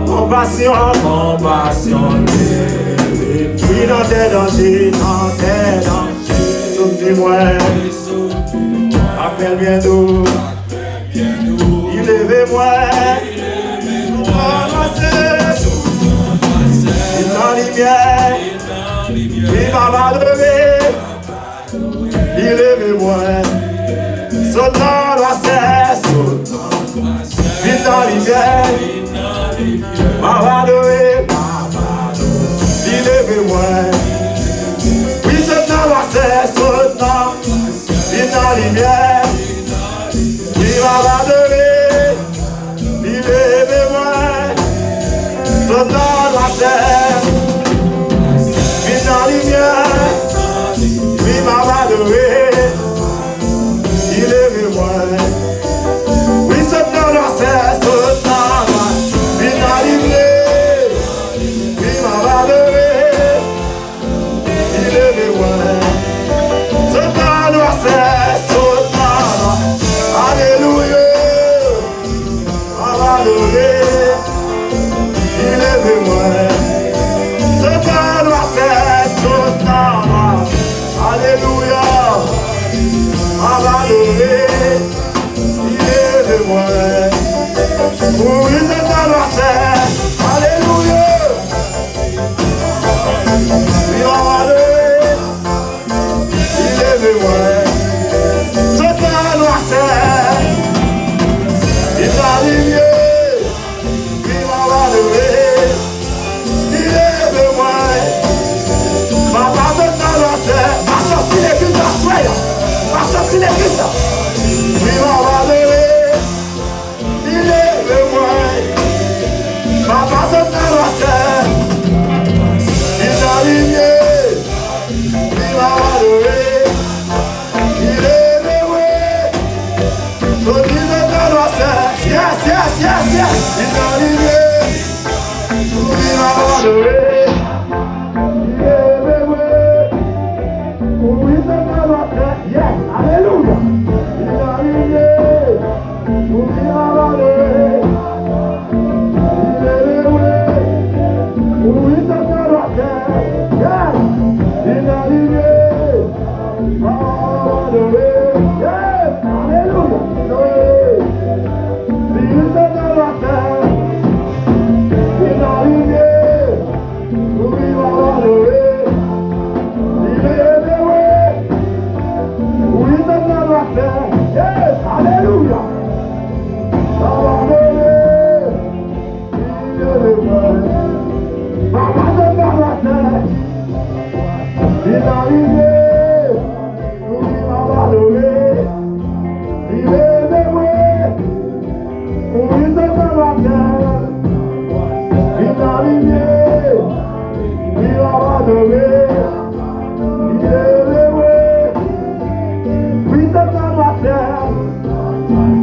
compassion, oui, dans tes dangers, soutenez-moi, appelle bien nous, il lève-moi, il dans lumière, il m'a levé, il lève-moi, sautant la cesse, il dans lumière, m'a levé, il lève-moi, oui, sautant la cesse, sautant, il dans lumière, il m'a levé, il lève-moi, sautant la cesse, il dans lumière, il m'a levé, il lève-moi, oui, sautant la cesse, sautant, il dans lumière, il m'a levé, il lève-moi, sautant la cesse, sautant, alléluia, m'a levé, il lève-moi, sautant la cesse, sautant, alléluia, m'a levé, il lève-moi, oui, sautant la cesse, alléluia, il m'a levé, il lève-moi, sautant la cesse, il m'a levé, il m'a levé, il lève-moi, ma parole dans la terre, va sortir l'église à soi, va sortir l'église, il m'a levé, il lève-moi, ma parole dans la terre, il m'a lumière, il m'a levé, il lève-moi, tout dit dans la terre, yes, il m'a lumière, il m'a levé. Yes, alléluia. Il est arrivé, il m'a levé, il est levé, oui, ça fait la terre. Yes, il est arrivé, il m'a levé, yes, alléluia. Il ça fait la terre, il est arrivé, oui, il m'a levé, il est levé. Oui, ça vient de la terre. Yes, alléluia. Ça va donner. Il est le vrai. Papa, ça vient de la terre. Il est arrivé. Oui, ça va donner. Il est le vrai. Oui, ça vient de la terre. Il est arrivé. Il va donner. Il est le vrai.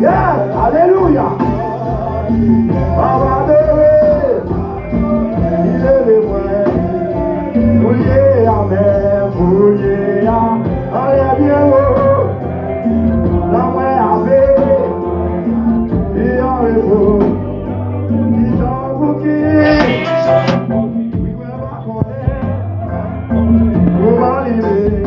Yes, alléluia. Papa de il est le vrai. Bouillé à mer, bouillé à rien bien haut. La main avait, il en est beau. Il s'en bouquille. Oui, mais pas qu'on est. Pour m'allumer.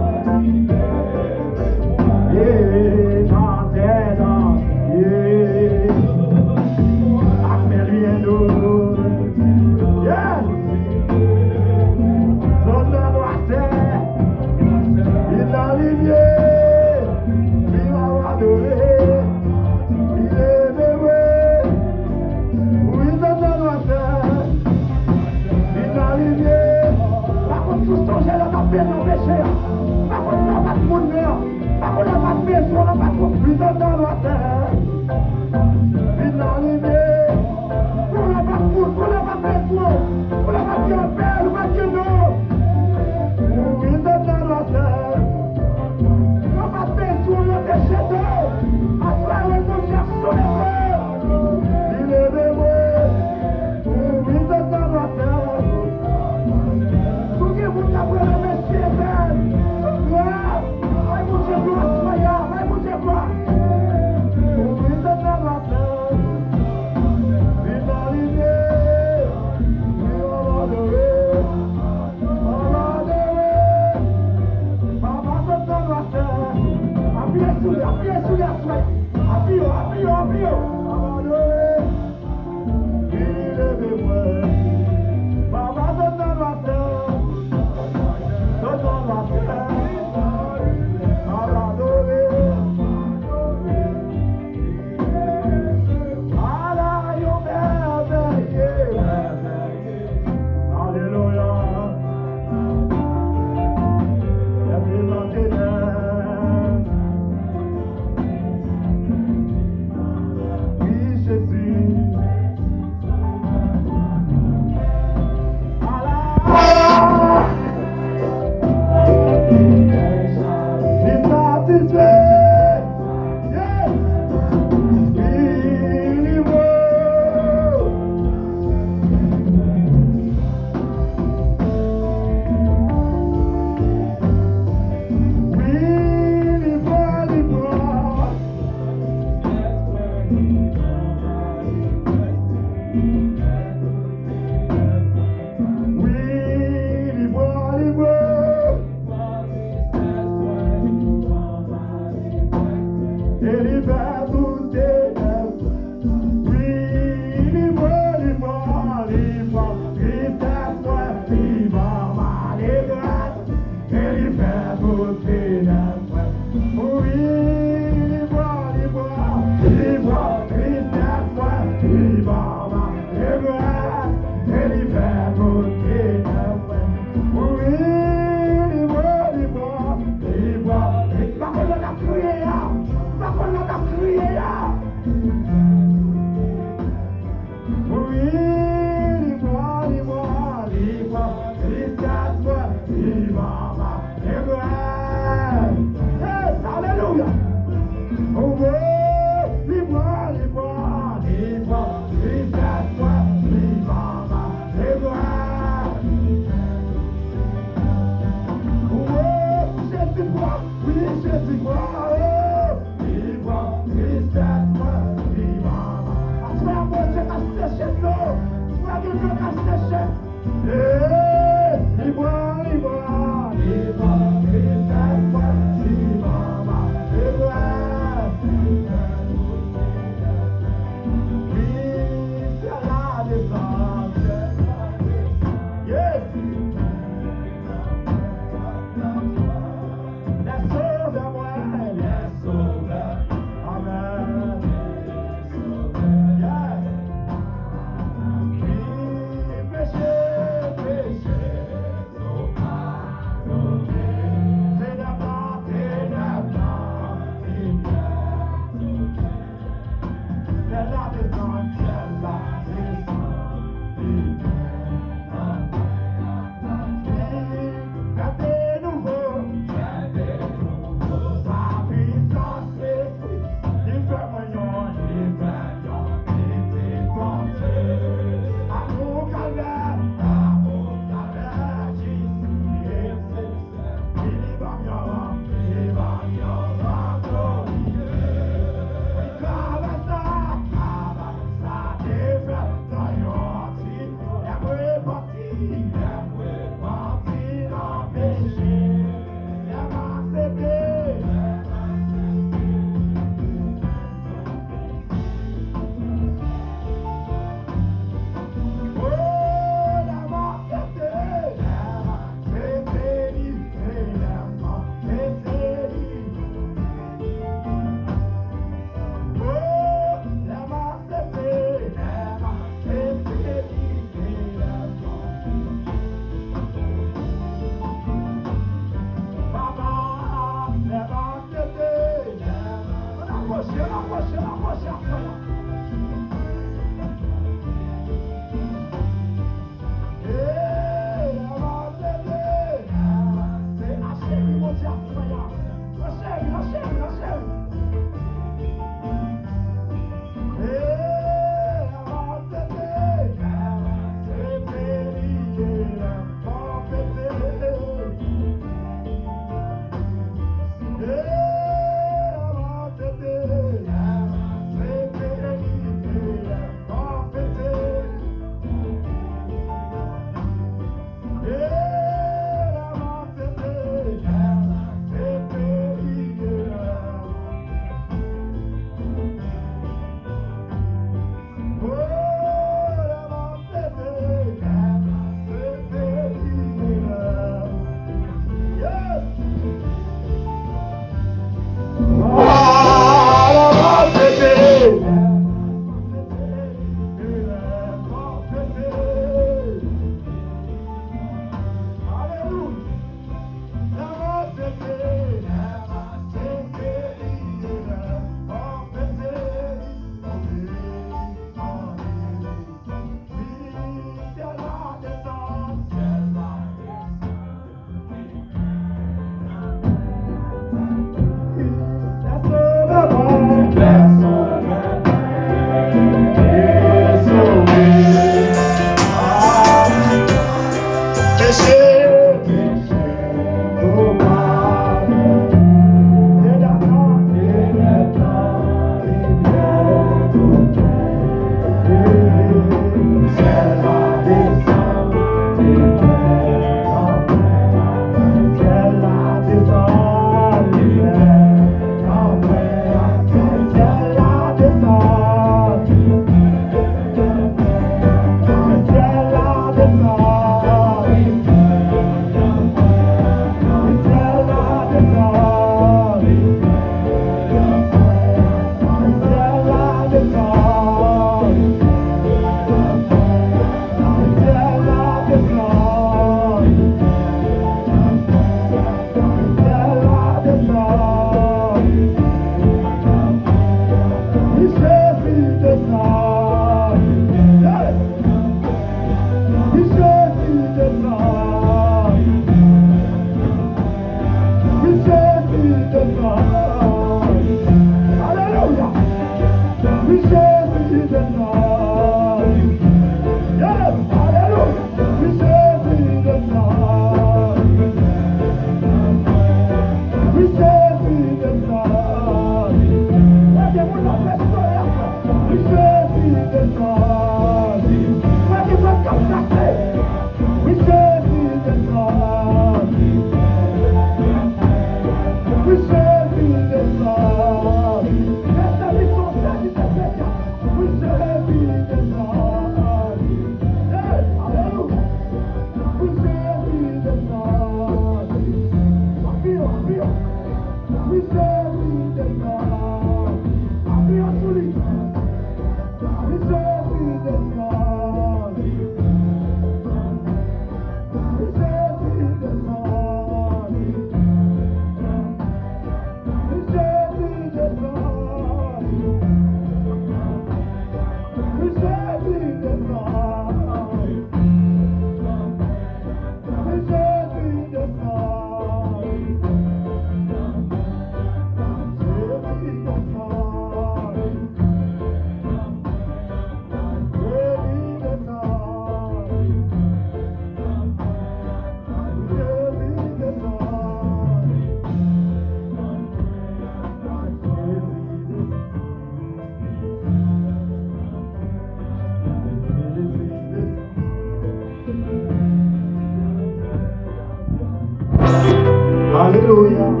Alléluia.